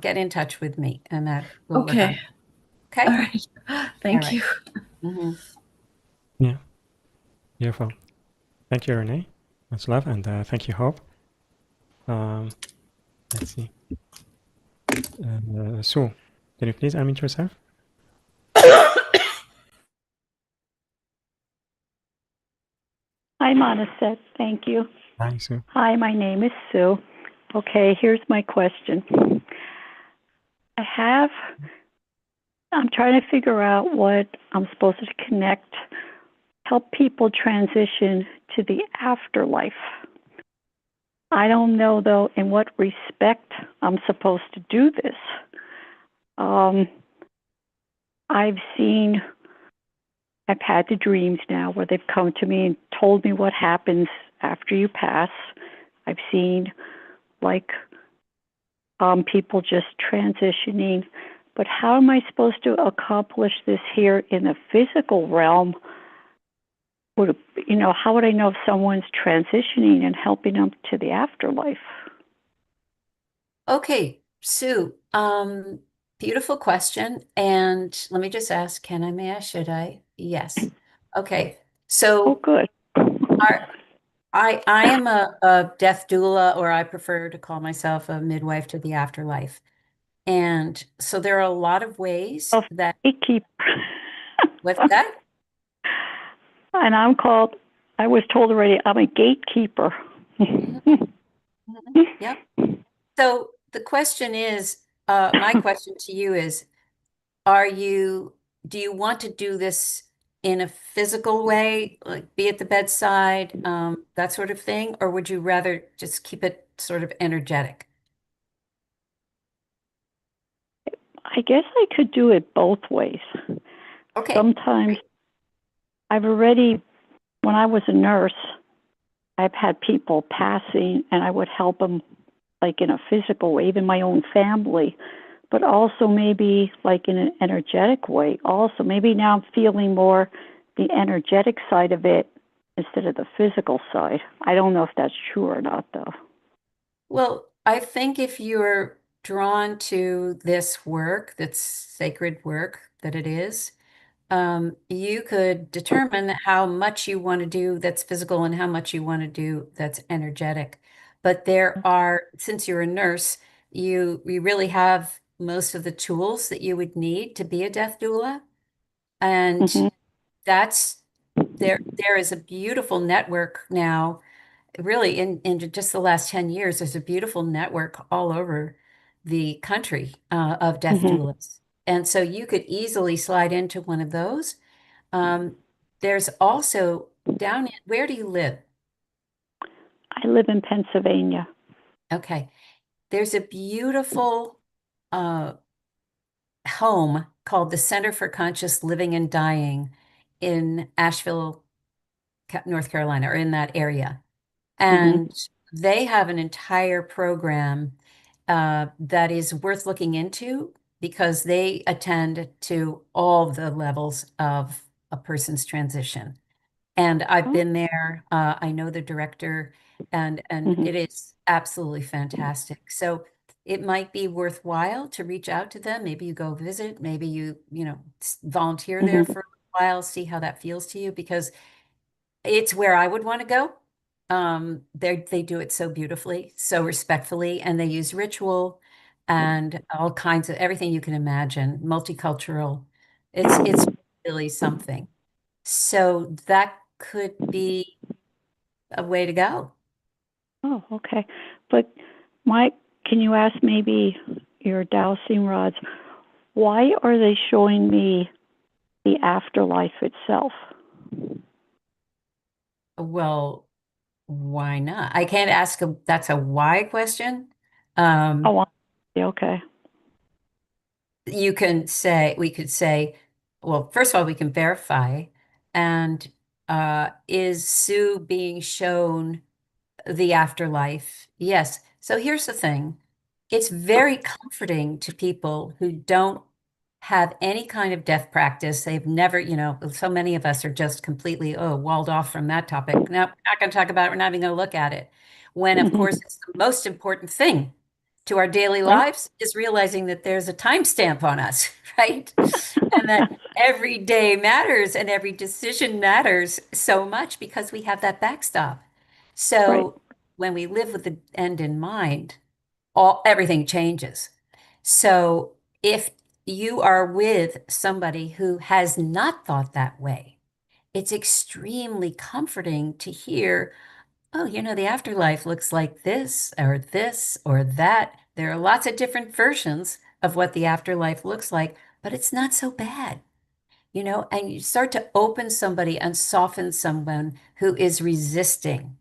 B: get in touch with me and that we'll work on
D: Okay.
B: it. Okay?
D: All right.
B: All
D: Thank
B: right.
D: you.
B: Mhm.
A: Yeah, beautiful. Thank you, Renee. Much love, and thank you, Hope. Let's see. Sue, can you please unmute yourself?
E: Hi, Monisset. Thank you.
A: Hi, Sue.
E: Hi, my name is Sue. Okay, here's my question. I'm trying to figure out what I'm supposed to help people transition to the afterlife. I don't know, though, in what respect I'm supposed to do this. I've had the dreams now where they've come to me and told me what happens after you pass. I've seen people just transitioning. But how am I supposed to accomplish this here in the physical realm? How would I know if someone's transitioning and helping them to the afterlife?
B: Okay, Sue, beautiful question. And let me just ask, may I, should I? Yes. Okay.
E: Oh,
B: So
E: good.
B: I am a death doula, or I prefer to call myself a midwife to the afterlife. And so there are a lot of ways
E: Oh,
B: that,
E: gatekeeper.
B: what's that?
E: And I was told already, I'm a gatekeeper.
B: Mhm, mhm, yep. So the question is, my question to you is, do you want to do this in a physical way, like be at the bedside, that sort of thing, or would you rather just keep it sort of energetic?
E: I guess I could do it both ways.
B: Okay.
E: Sometimes when I was a nurse, I've had people passing and I would help them like in a physical way, even my own family, but also maybe like in an energetic way. Also, maybe now I'm feeling more the energetic side of it instead of the physical side. I don't know if that's true or not, though.
B: Well, I think if you're drawn to this work, that's sacred work that it is, you could determine how much you want to do that's physical and how much you want to do that's energetic. But since you're a nurse, you really have most of the tools that you would need to be a death doula. And
E: Mm-hmm.
B: that's there is a beautiful network now, really in just the last 10 years, there's a beautiful network all over the country of death
E: Mm-hmm.
B: doulas. And so you could easily slide into one of those. um, there's also where do you live?
E: I live in Pennsylvania.
B: Okay. There's a beautiful uh, home called the Center for Conscious Living and Dying in Asheville, North Carolina, or in that area.
E: Mm-hmm.
B: And they have an entire program that is worth looking into because they attend to all the levels of a person's transition. And I've
E: Oh.
B: been there. I know the director, and
E: Mm-hmm.
B: it is absolutely fantastic. So it might be worthwhile to reach out to them. Maybe you go visit, maybe you volunteer there
E: Hmm.
B: for a while, see how that feels to you, because it's where I would want to go. They do it so beautifully, so respectfully, and they use ritual and all kinds of everything you can imagine, multicultural. It's really something. So that could be a way to go.
E: Oh, okay. But Mike, can you ask maybe your dowsing rods, why are they showing me the afterlife itself?
B: Well, why not? I can't ask that's a why question. Um,
E: Oh, okay.
B: we could say, well, first of all, we can verify. And is Sue being shown the afterlife? Yes. So here's the thing. It's very comforting to people who don't have any kind of death practice. They've never, so many of us are just completely, walled off from that topic. No, we're not going to talk about it. We're not even going to look at it. When, of
E: Hmm.
B: course, it's the most important thing to our daily
E: Right?
B: lives is realizing that there's a timestamp on us, right? And that every day matters and every decision matters so much because we have that backstop.
E: Right.
B: So when we live with the end in mind, everything changes. So if you are with somebody who has not thought that way, it's extremely comforting to hear, oh, the afterlife looks like this or that. There are lots of different versions of what the afterlife looks like, but it's not so bad. And you start to open somebody and soften someone who is resisting,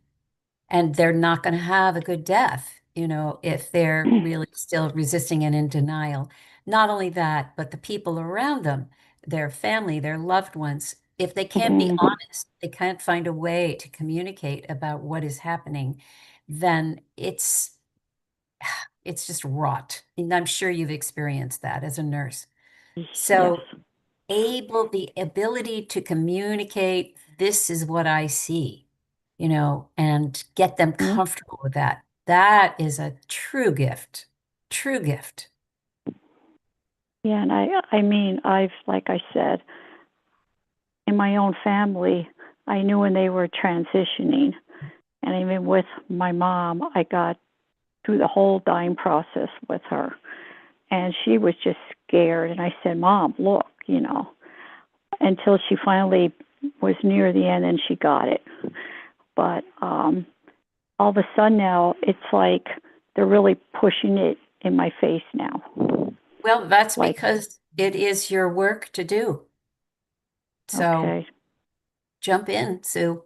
B: and they're not going to have a good death, if they're really still resisting and in denial. Not only that, but the people around them, their family, their loved ones, if they can't be
E: Hmm.
B: honest, they can't find a way to communicate about what is happening, then it's just rot. And I'm sure you've experienced that as a nurse.
E: Yes.
B: So the ability to communicate, this is what I see, and get them
E: Mhm.
B: comfortable with that. That is a true gift. True gift.
E: Yeah, and I mean, like I said, in my own family, I knew when they were transitioning, and even with my mom, I got through the whole dying process with her, and she was just scared. And I said, "Mom, look, until she finally was near the end and she got it. But all of a sudden now, it's like they're really pushing it in my face now.
B: Well, that's
E: Like,
B: because it is your work to do. So
E: okay.
B: jump in, Sue.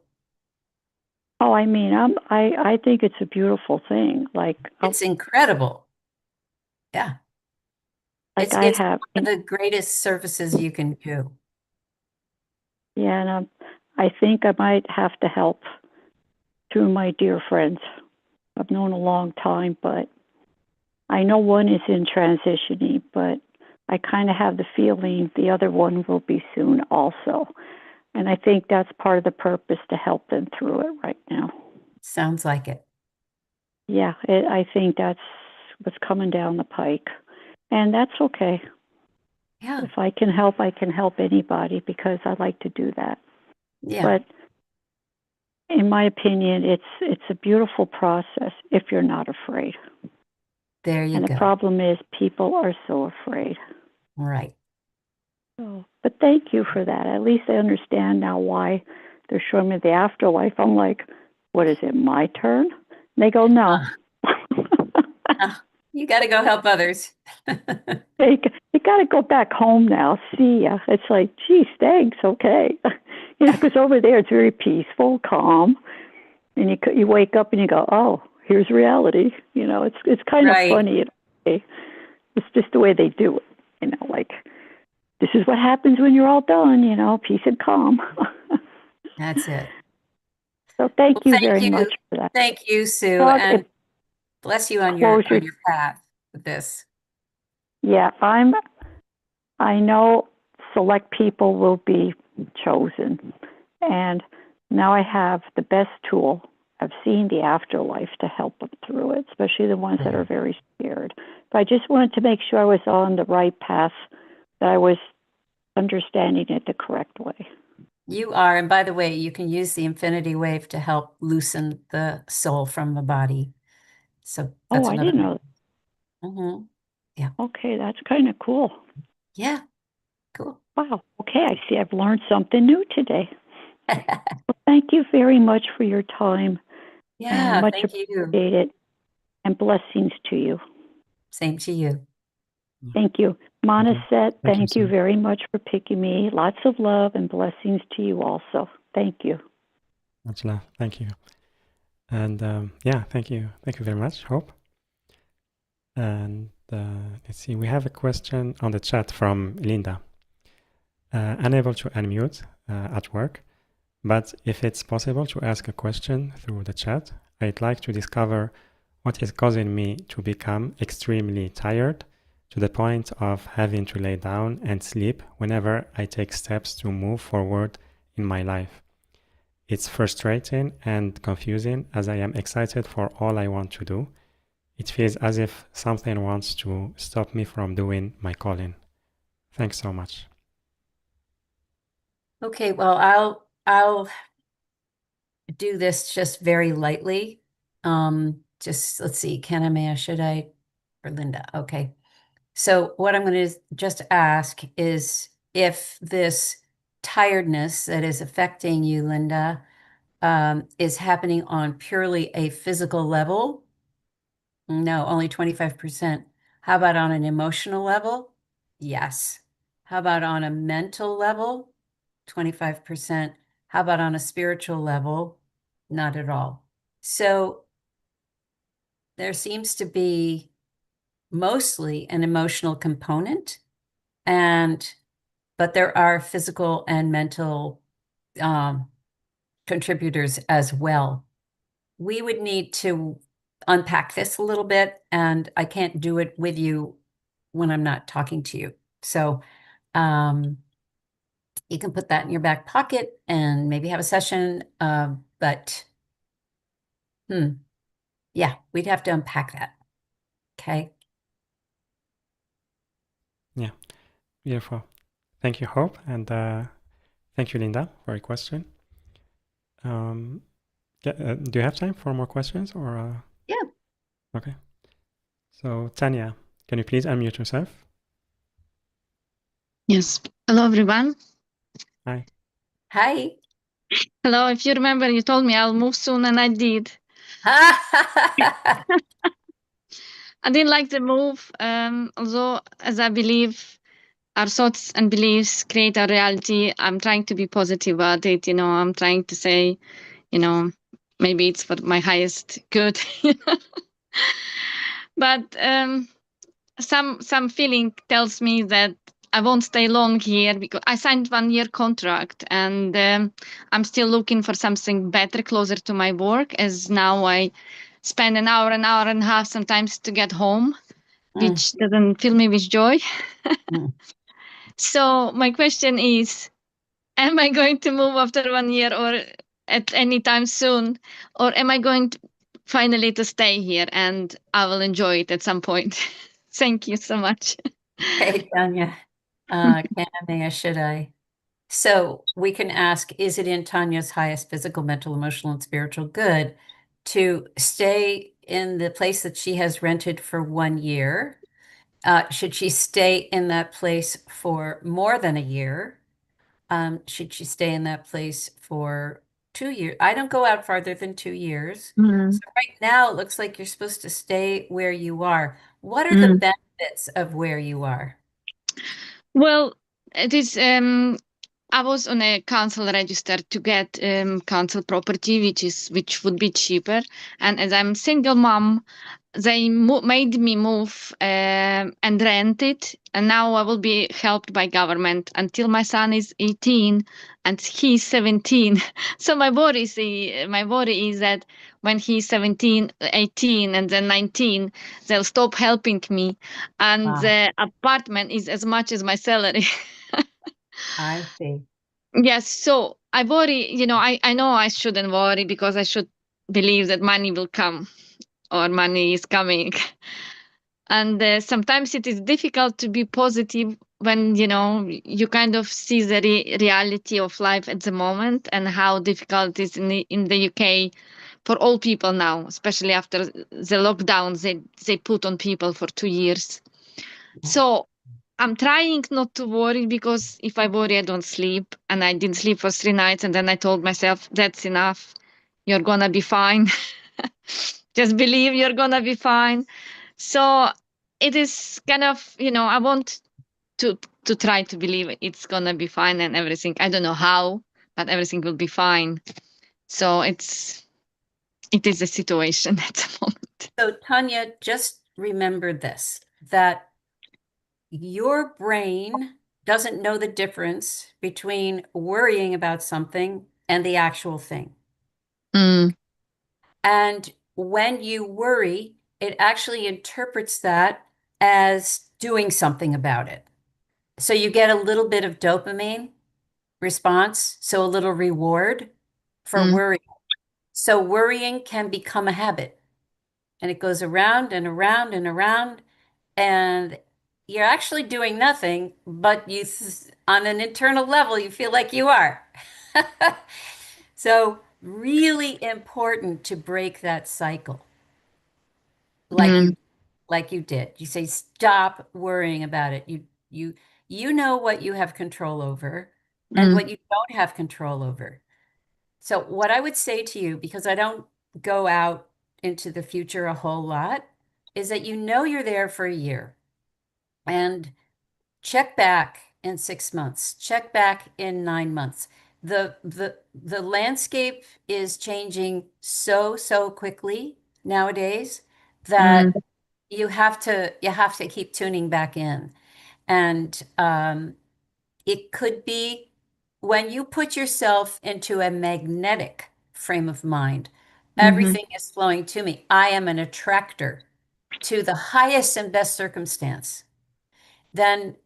E: Oh, I mean, I think it's a beautiful thing.
B: It's incredible. Yeah.
E: Like I
B: It's
E: have,
B: one of the greatest services you can do.
E: yeah, and I think I might have to help two of my dear friends I've known a long time, but I know one is in transitioning, but I kind of have the feeling the other one will be soon also. And I think that's part of the purpose to help them through it right now.
B: Sounds like it.
E: Yeah, I think that's what's coming down the pike. And that's okay.
B: Yeah.
E: If I can help anybody because I like to do that.
B: Yeah.
E: But in my opinion, it's a beautiful process if you're not afraid.
B: There you
E: And the
B: go.
E: problem is people are so afraid.
B: Right.
E: So, but thank you for that. At least I understand now why they're showing me the afterlife. I'm like, what is it, my turn? And they go, no.
B: You got to go help others.
E: You got to go back home now. See ya. It's like, geez, thanks. Okay. Because over there it's very peaceful, calm. And you wake up and you go, oh, here's reality. It's kind of
B: Right.
E: funny. It's just the way they do it. Like, this is what happens when you're all done, peace and calm.
B: That's it.
E: So thank
B: Well,
E: you
B: thank
E: very
B: you.
E: much for that.
B: Thank you, Sue,
E: Well,
B: and bless you on your
E: closure.
B: path with this.
E: Yeah, I know select people will be chosen. And now I have the best tool, I've seen the afterlife to help them through it, especially the ones that are very scared. But I just wanted to make sure I was on the right path, that I was understanding it the correct way.
B: You are. And by the way, you can use the infinity wave to help loosen the soul from the body. So that's
E: I
B: another
E: didn't know.
B: Mm-hmm.
E: Okay, that's kind of cool.
B: Yeah, cool.
E: Wow. Okay, I see I've learned something new today. Well, thank you very much for your time.
B: Yeah,
E: much
B: thank you.
E: appreciated. And blessings to you.
B: Same to you.
E: Thank you. Monaset, thank you
A: Sue.
E: very much for picking me. Lots of love and blessings to you also. Thank you.
A: Much love. Thank you. And yeah, thank you. Thank you very much, Hope. And let's see, we have a question on the chat from Linda. Unable to unmute at work, but if it's possible to ask a question through the chat, I'd like to discover what is causing me to become extremely tired to the point of having to lay down and sleep whenever I take steps to move forward in my life. It's frustrating and confusing as I am excited for all I want to do. It feels as if something wants to stop me from doing my calling. Thanks so much.
B: Okay, well, I'll do this just very lightly. Just let's see, should I, or Linda? Okay. So what I'm going to just ask is if this tiredness that is affecting you, Linda, is happening on purely a physical level. No, only 25%. How about on an emotional level? Yes. How about on a mental level? 25%. How about on a spiritual level? Not at all. So there seems to be mostly an emotional component, but there are physical and mental contributors as well. We would need to unpack this a little bit, and I can't do it with you when I'm not talking to you. So you can put that in your back pocket and maybe have a session. But yeah, we'd have to unpack that. Okay.
A: Yeah, beautiful. Thank you, Hope, and thank you, Linda, for your question. Do you have time for more questions, or?
B: Yeah.
A: Okay. So, Tanya, can you please unmute yourself?
F: Yes. Hello, everyone.
A: Hi.
B: Hi.
F: Hello. If you remember, you told me I'll move soon, and I did. I didn't like the move, although, as I believe, our thoughts and beliefs create our reality. I'm trying to be positive about it. I'm trying to say, maybe it's for my highest good. But some feeling tells me that I won't stay long here because I signed 1-year contract, and I'm still looking for something better, closer to my work, as now I spend an hour and a half sometimes to get home, which doesn't fill me with joy. So my question is, am I going to move after 1 year or at any time soon? Or am I going to finally to stay here and I will enjoy it at some point? Thank you so much.
B: Hey, Tanya. Should I? So we can ask, is it in Tanya's highest physical, mental, emotional, and spiritual good to stay in the place that she has rented for 1 year? Should she stay in that place for more than a year? Should she stay in that place for 2 years? I don't go out farther than 2 years. So right now, it looks like you're supposed to stay where you are. What are the benefits of where you are?
F: Well, it is. I was on a council register to get council property, which would be cheaper. And as I'm single mom, they made me move and rent it. And now I will be helped by government until my son is 18 and he's 17. So my worry is that when he's 17, 18, and then 19, they'll stop helping me. And the apartment is as much as my salary.
B: I see.
F: Yes, so I worry, I know I shouldn't worry because I should believe that money will come or money is coming. And sometimes it is difficult to be positive when, you know, you kind of see the reality of life at the moment and how difficult it is in the UK for all people now, especially after the lockdowns they put on people for 2 years. So I'm trying not to worry, because if I worry, I don't sleep. And I didn't sleep for 3 nights. And then I told myself, that's enough. You're going to be fine. Just believe you're going to be fine. So it is kind of, you know, I want to try to believe it's going to be fine and everything. I don't know how, but everything will be fine. So it is a situation at the moment.
B: So Tanya, just remember this, that your brain doesn't know the difference between worrying about something and the actual thing.
F: Mm,
B: And when you worry, it actually interprets that as doing something about it. So you get a little bit of dopamine response, so a little reward for
F: Mm.
B: worrying. So worrying can become a habit, and it goes around and around and around, and you're actually doing nothing, but on an internal level, you feel like you are. So really important to break that cycle, like
F: mm,
B: you did. You say, stop worrying about it. You know what you have control over and
F: mm,
B: what you don't have control over. So what I would say to you, because I don't go out into the future a whole lot, is that you know you're there for a year, and check back in 6 months, check back in 9 months. The landscape is changing so quickly nowadays
F: mm,
B: that you have to keep tuning back in. And it could be when you put yourself into a magnetic frame of mind,
F: mhm,
B: everything is flowing to me. I am an attractor to the highest and best circumstance. Then,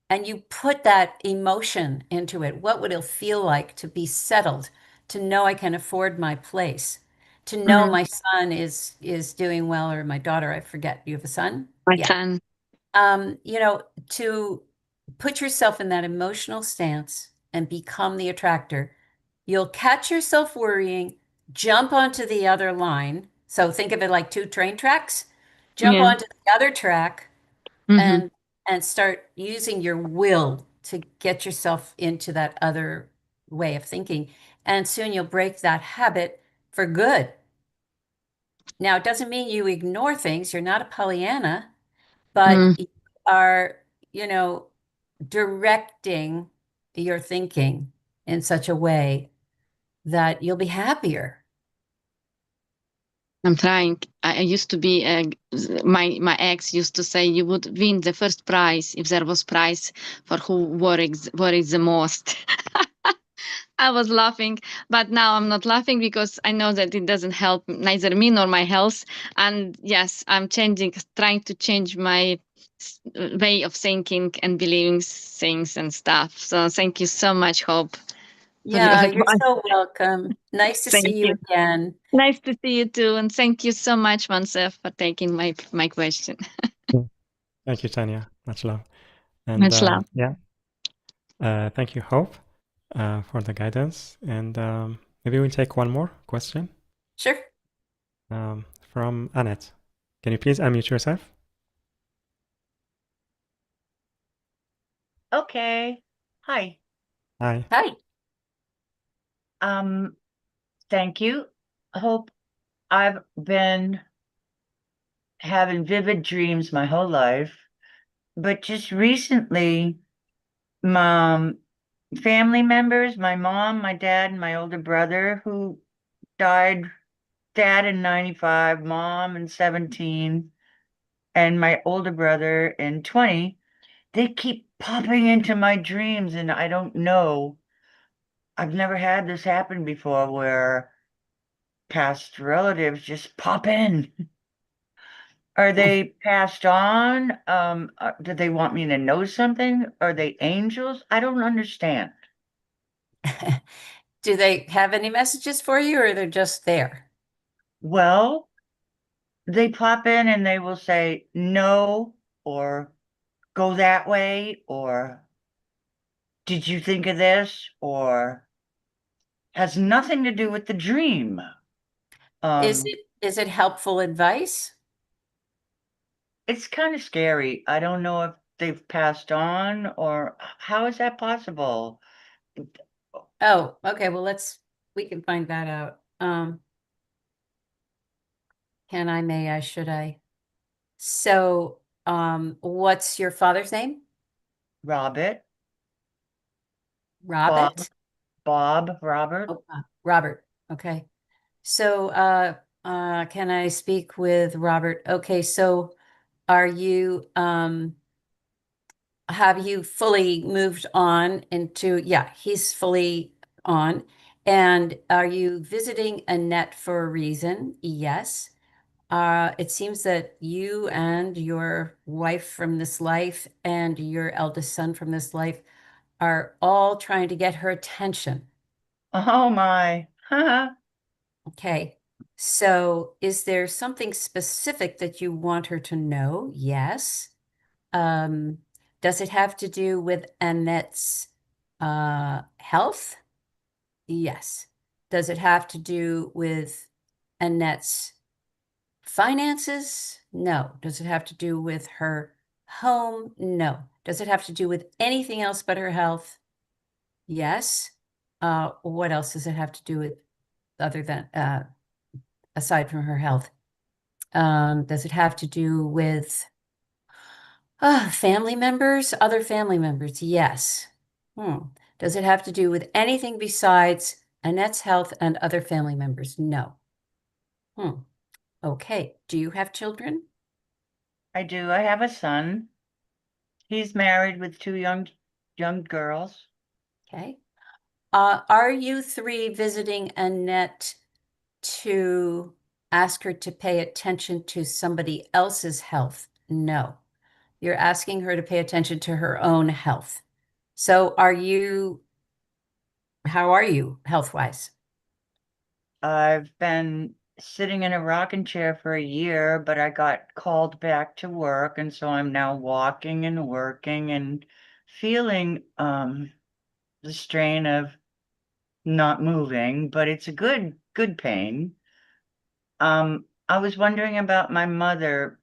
B: and you put that emotion into it. What would it feel like to be settled, to know I can afford my place, to know
F: mm.
B: my son is doing well, or my daughter, I forget. You have a son?
F: My
B: Yeah.
F: son.
B: To put yourself in that emotional stance and become the attractor, you'll catch yourself worrying, jump onto the other line. So think of it like two train tracks. Jump
F: Yeah.
B: onto the other track
F: Mhm.
B: and start using your will to get yourself into that other way of thinking. And soon you'll break that habit for good. Now, it doesn't mean you ignore things. You're not a Pollyanna, but
F: Mm.
B: you are, directing your thinking in such a way that you'll be happier.
F: I'm trying. I used to be my ex used to say you would win the first prize if there was prize for who worries the most. I was laughing, but now I'm not laughing because I know that it doesn't help neither me nor my health. And yes, I'm trying to change my way of thinking and believing things and stuff. So thank you so much, Hope, for your
B: Yeah, you're
F: advice.
B: so welcome. Nice to see
F: Thank
B: you
F: you.
B: again.
F: Nice to see you too, and thank you so much, Mansef, for taking my question.
A: Thank you, Tanya. Much love. And
F: Much love.
A: yeah, thank you, Hope, for the guidance. And maybe we'll take one more question
B: Sure.
A: from Annette. Can you please unmute yourself?
G: Okay. Hi.
A: Hi.
B: Hi.
G: Thank you. Hope. I've been having vivid dreams my whole life, but just recently, my family members, my mom, my dad, and my older brother, who died, dad in 95, mom in 17, and my older brother in 20, they keep popping into my dreams, and I don't know. I've never had this happen before where past relatives just pop in. Are they passed on? Do they want me to know something? Are they angels? I don't understand.
B: Do they have any messages for you, or they're just there?
G: Well, they pop in and they will say no, or go that way, or did you think of this, or has nothing to do with the dream.
B: Is
G: Um,
B: it helpful advice?
G: it's kind of scary. I don't know if they've passed on, or how is that possible?
B: Oh, okay. Well, we can find that out. Can I, may I, should I? So, what's your father's name?
G: Robert, Bob,
B: Robert?
G: Robert.
B: Oh, Robert. Okay. So, can I speak with Robert? Okay, so are you, have you fully moved on into, yeah, he's fully on. And are you visiting Annette for a reason? Yes. It seems that you and your wife from this life and your eldest son from this life are all trying to get her attention.
G: Oh my.
B: Okay. So is there something specific that you want her to know? Yes. Um, does it have to do with Annette's health? Yes. Does it have to do with Annette's finances? No. Does it have to do with her home? No. Does it have to do with anything else but her health? Yes. What else does it have to do with other than aside from her health? Does it have to do with family members? Other family members? Yes. Does it have to do with anything besides Annette's health and other family members? No. Okay. Do you have children?
G: I do. I have a son. He's married with two young girls.
B: Okay. Are you three visiting Annette to ask her to pay attention to somebody else's health? No. You're asking her to pay attention to her own health. So how are you health-wise?
G: I've been sitting in a rocking chair for a year, but I got called back to work, and so I'm now walking and working and feeling the strain of not moving, but it's a good pain. I was wondering about my mother.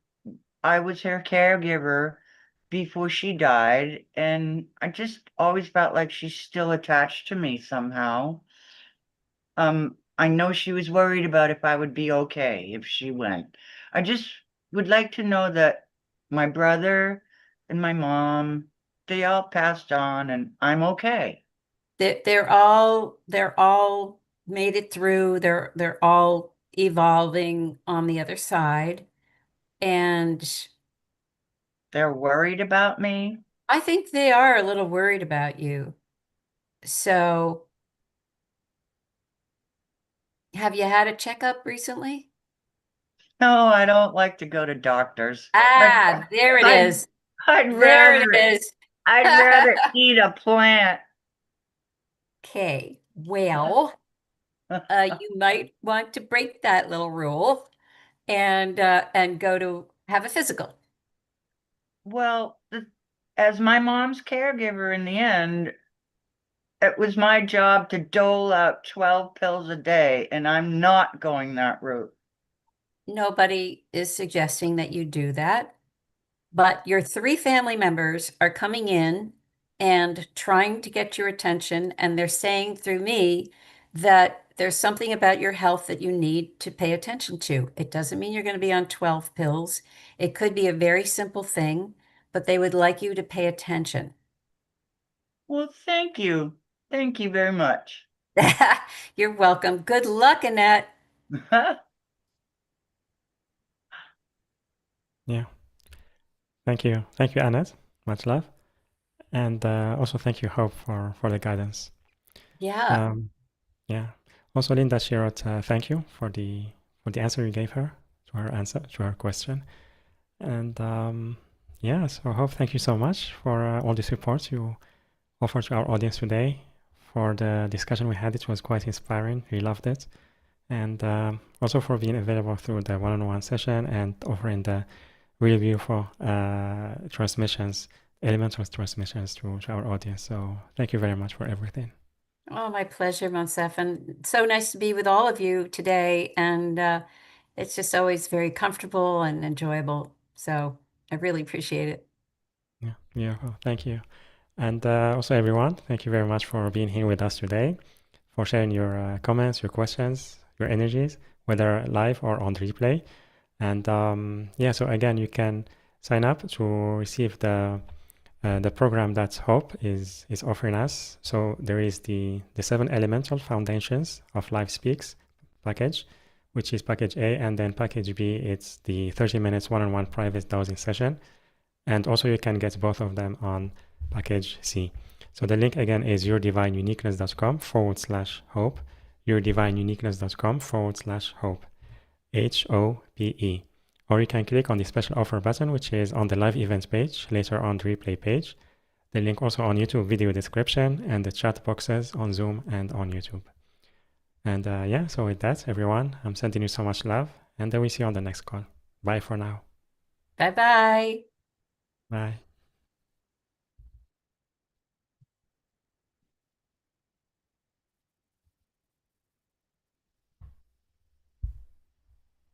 G: I was her caregiver before she died, and I just always felt like she's still attached to me somehow. I know she was worried about if I would be okay if she went. I just would like to know that my brother and my mom, they all passed on and I'm okay.
B: They're all made it through. They're all evolving on the other side. And
G: They're worried about me.
B: I think they are a little worried about you. So, have you had a checkup recently?
G: No, I don't like to go to doctors.
B: Ah, there it
G: I'd,
B: is.
G: I'd
B: There it
G: rather
B: is.
G: I'd rather eat a plant.
B: Okay, well, you might want to break that little rule and go to have a physical.
G: Well, as my mom's caregiver in the end, it was my job to dole out 12 pills a day, and I'm not going that route.
B: Nobody is suggesting that you do that, but your three family members are coming in and trying to get your attention, and they're saying through me that there's something about your health that you need to pay attention to. It doesn't mean you're going to be on 12 pills. It could be a very simple thing, but they would like you to pay attention.
G: Well, thank you. Thank you very much.
B: You're welcome. Good luck, Annette.
A: Yeah. Thank you. Thank you, Annette. Much love. And also thank you, Hope, for the guidance.
B: Yeah.
A: Yeah. Also, Linda, she wrote, thank you for the answer you gave her to her question. And yeah, so Hope, thank you so much for all the support you offered to our audience today. For the discussion we had, it was quite inspiring. We loved it. and also for being available through the one-on-one session and offering the really beautiful transmissions, elemental transmissions to our audience. So thank you very much for everything.
B: Oh, my pleasure, Monsef. And so nice to be with all of you today. And it's just always very comfortable and enjoyable. So I really appreciate it.
A: Yeah, beautiful. Thank you. And also, everyone, thank you very much for being here with us today, for sharing your comments, your questions, your energies, whether live or on replay. And yeah, so again, you can sign up to receive the program that Hope is offering us. So there is the 7 Elemental Foundations of Life Speaks package, which is package A, and then package B, it's the 30 minutes one-on-one private dowsing session. And also you can get both of them on package C. So the link again is yourdivineuniqueness.com/hope, yourdivineuniqueness.com/hope, HOPE. Or you can click on the special offer button, which is on the live events page, later on the replay page. The link also on YouTube video description and the chat boxes on Zoom and on YouTube. And yeah, so with that, everyone, I'm sending you so much love, and then we see you on the next call. Bye for now.
B: Bye-bye.
A: Bye.